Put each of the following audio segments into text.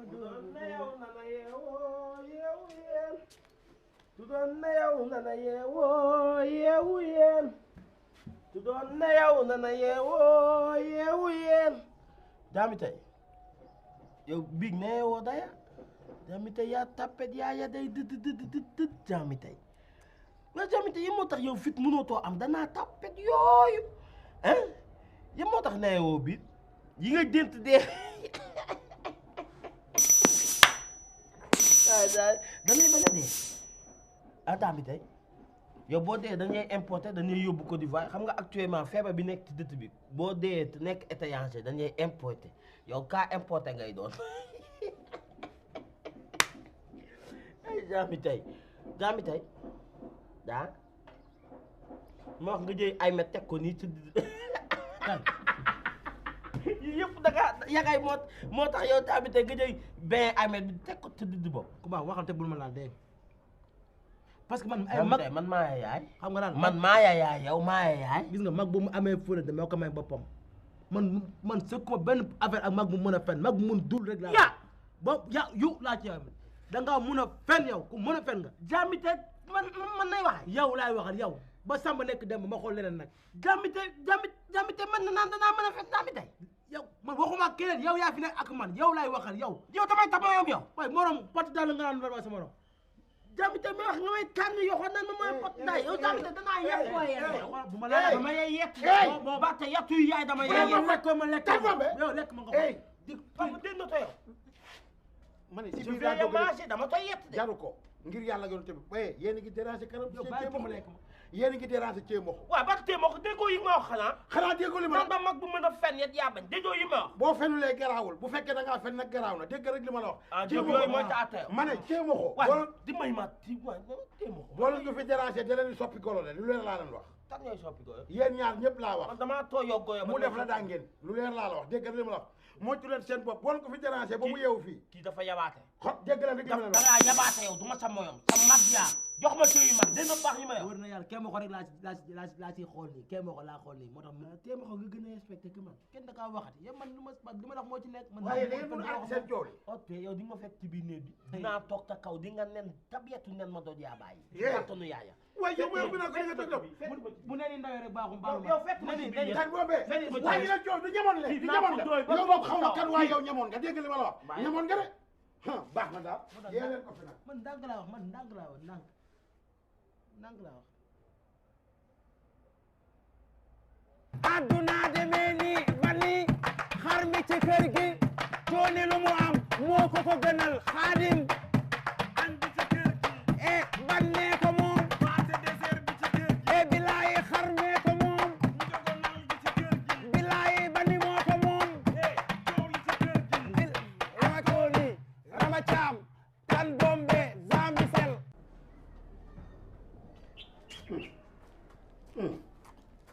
doon na yow nana yeewoo yeewu yéen tu doon na yow nana yeewoo yeewu yéen tu doon na yow nana yeewoo yeewu yéen jaami tey yow biig na yeewoo daya jaami tey yaa tappet yaa ya day dëdd jaami tey nga jaami tey yi moo tax yow fit mënootoo am danaa tappet yooyu hein yi moo tax na yeewoo biig yi nga dént dee dañuy bañ a dee attends bi tey yow boo dee dañuy importer dañuy yóbbu Côte d'Ivoire xam nga actuellement feebar bi nekk ci dëtt bi boo dee nekk étranger dañuy importer yow kaa importer ngay doon ay jaami tey daa ma wax nga jëy ay met teg ko nii ci yii yëpp da nga yagay moo tax yow tamit nga jëy ben amet bi teg ko ci digg bopp ku baax waxal te bul ma laal dégg parce que man ay mag man maa yaay xam nga naan man maa yaay yow maa yaay gis nga mag bu mu amee fóone dama ko may boppam man sëkkuma benn affaire ak mag bu mën a fen mag bu mun dul rek laa yu laa ci am da ngaa mun a fen yow ku mën a fen nga jaamite man nay wax yow laay waxal yow ba Samba nekk dem ma xool leneen nag jaamite man naan danaa mën a fen jaamite yow man waxuma keneen yow yaa fi nekk ak man yow laay waxal yow damay tabayom yow waaye morom pot daal nga naan la sa morom jaamite mi wax nga may tànn yoxoon nan ma mooy pot daay yow jaamite danaa yekk bu ma la dama yey yekk boo ba te yattu yaay dama yey lekk ma lekk yow lekk ma nga ko dégg na to yow ma ne si je biir viens de manger dama koy yett de jaru ko ngir yàlla yoon tamit yéen a ngi déranger kanam yow bàyyi ko ma lekk ma yéen a ngi déranger cee mboq waaw ba tee moo ko déggoo yi ma wax xanaa déggoo li ma man ba mag bu mën a fen yet yaa bañ déggoo yi ma wax boo fenulee garaawul bu fekkee da ngaa fen nag garaaw na dégg rek li ma la wax cee yooyu mooy ta atte ma ne cee mboq waaw di may ma ti waay tee moo ko boo leen ñu fi déranger da leen di soppi golo de lu leer laa leen wax tan ñooy soppi ko yéen ñaar ñëpp laa wax man damaa too yow goyo mu def la daa ngeen lu leer laa la wax dégg li ma la wax moytu leen seen bopp boo leen ko fi déranger ba mu yeewu fii kii dafa yabaate xot dégg leen rek li ma leen wax dangaa yabaate yow du ma sa moyom sa mag yaa jox ma sëy yu mag dégg nga baax yi ma yow wër na yàlla kenn ma ko rek laa ci xool nii kenn ma ko laa xool nii moo tax kenn ma ko nga gën a respecté que man kenn da kaa waxati yow man li ma wax moo ci nekk man waaye da ngeen mën a àgg seen coow li ok yow di nga ma fekk ci biir néeg bi dinaa toog ta kaw di nga nen tabiyetu nen ma doon yaa bàyyi kàttanu yaaya waaye yow mooy bu naa ko nga toog bu nee ni ndawee rek baaxum baaxum yow fekk ma ni kan boobee waaye la coow du ñamoon le du ñamoon le yow moom xaw ma kan waaye yow ñamoon nga dégg li ma la wax ñamoon nga de baax na daal yee leen ko fi nag man ndànk laa wax man ndànk laa wax ndànk laa wax adduna demee nii ba nii xar mi ci kër gi cooni lu mu am moo ko ko gënal xaadim andi ci kër gi bannee ko moom paate dessert bi ci kër gi bilaayi xar mee ko moom njogonal gi ci kër gi bilaayi bani moo ko moom coow li ci kër gi rama cooni rama caam kan bombe zambisel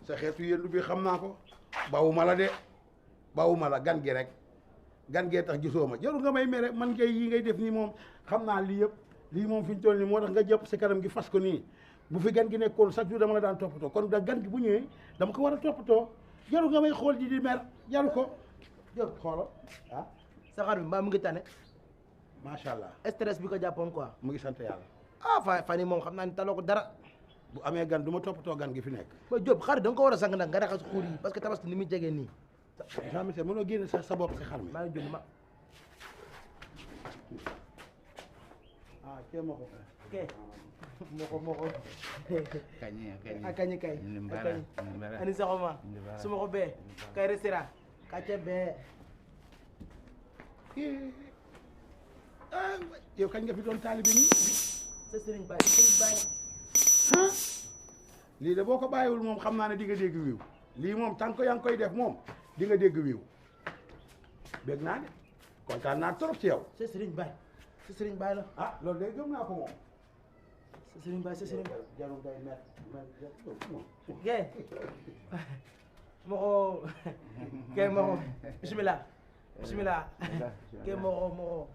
sa xeetu yëndu bi xam naa ko bawuma la de bawuma la gan gi rek gan gee tax gisoo ma jarul nga may mere man ngay yi ngay def nii moom xam naa lii yëpp lii moom fi ñu toll nii moo tax nga jëpp si kanam gi fas ko nii bu fi gan gi nekkoon chaque jour dama la daan toppatoo kon da gan gi bu ñëwee dama ko war a toppatoo jarul nga may xool di mer jaru ko jël xoolal ah saxaar bi mbaa mu ngi tane macha allah stress bi ko jàppoon quoi mu ngi sant yàlla fan yi moom xam naa ni taloo ko dara bu amee gan du ma toppatoo gan gi fi nekk ba Diop xar da nga ko war a sang nag nga raxas xuur yi parce que tabaski ni muy jegee nii Jean Michel mënoo génne sa bopp si xar mi maa ngi jóg ma kee ma ko moo ko kañi kay ani saxoma suma ko bee kay restaurant kacce bee yow kañ nga fi doon taalibe nii sa sëriñ Baye lii de boo ko bàyyiwul moom xam naa ne di nga dégg wiiw lii moom tant que yaa ngi koy def moom di nga dégg wiiw bég naa de kontaan naa trop ci yow sa sëriñ Baye la ah loolu de gëm naa ko moom sa sëriñ Baye jarul ngay mer gay moko gay moko bismillah gay moko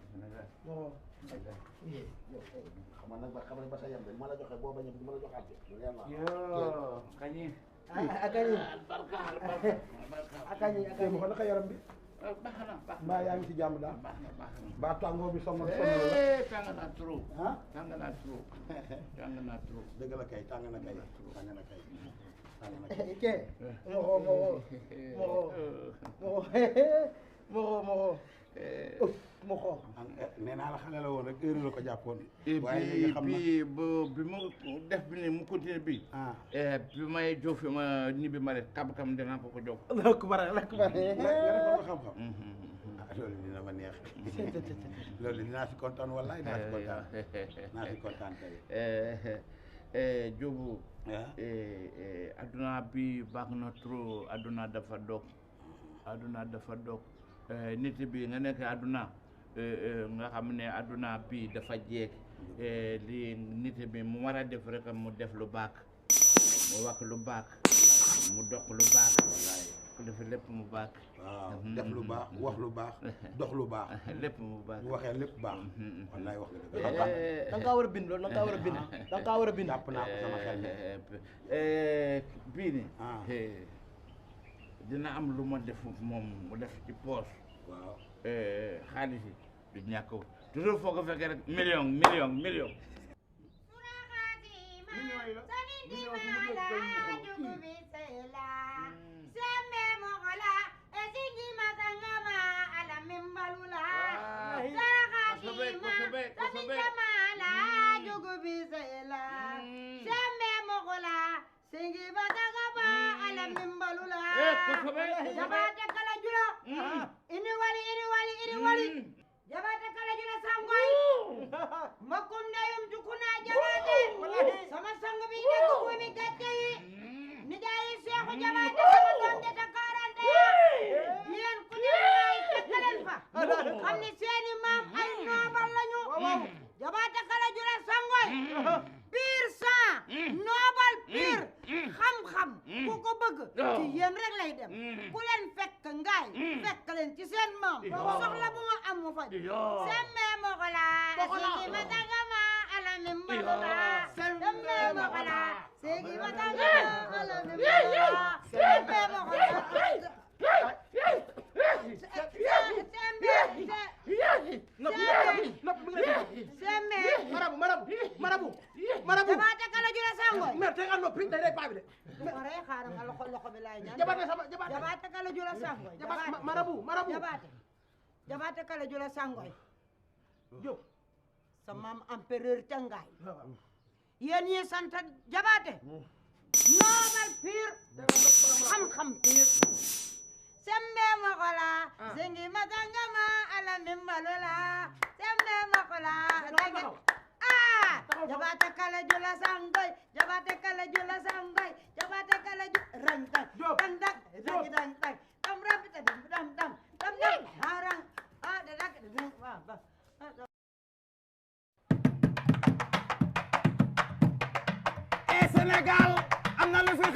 xam nag ba xam ne ba sa yem de ma la joxe boo bañee du ma la joxaat de lu leer la yoo kañi akañi ma ko naka yaram bi baax na mbaa yaa ngi ci jàmm daal baax na ba tàngoo bi sonal la tàng na trop ah tàng na trop tàng na trop dëgg la kay tàng na kay tàng na kay ke moko nee naa la xale la woon rek heure la ko jàppoon waaye bi mu def bi ne mu continuer bi bi may jox fi ma ñibbi ma rek kam dinaa ko jox lakk bare nga defal ko xam-xam loolu dina ma neex loolu dinaa si kontaan wallaay naa si kontaan tey Jóobu adduna bi baax na trop adduna dafa dog nit bi nga nekk adduna nga xam ne adduna bi dafa jeeg li nit bi mu war a def rek mu def lu baax mu wax lu baax mu dox lu baax ku def lépp mu baax waaw def lu baax wax lu baax dox lu baax lépp mu baax bu waxee lépp baax wallaay wax nga dëgg da nga war a bind loolu da nga war a bind da nga war a bind jàpp naa ko sama xel bii ni dina am lu ma def moom mu def ci poos waaw xaalis yi du ñàkk toujours foo ko fekkee rek million Jabate kala jula ini wali jabate kala jula sangoy makum ndeyum jukuna jabate sama sang bi nekk ko mi gatte yi ni jaay Seexu Jabate sama doom de takarante yeen ku ñu ay tekkalen fa xam ni seeni maam ay noobal lañu jabate kala jula sangoy pire sang noobal pire xam-xam ku ko bëgg ci yéen rek lay dem ku leen fekk ngaay fekk leen ci seen maam soxla bu ma am mu faj semme moxola sigi matagama ala min balola semme moxola sigi matagama ala min balola semme moxola marabu jabate kala jula sangoy mais te nga noppi day paa bi de pare xaaral nga loxo bi lay ñaan jabate jabate kala jula sangoy marabu jabate kala jula sangoy Jóob sa maam empereur cangaay yéen ñi sant jabate noobal pire xam-xam pire sembe mokola zingi matangama ala mimbalola sembe mokola jabate kala jula sangoy jabate kala jula sangoy jabate kala rantang dandak dang tam rapita dam harang dadak ba Sénégal am na lu fi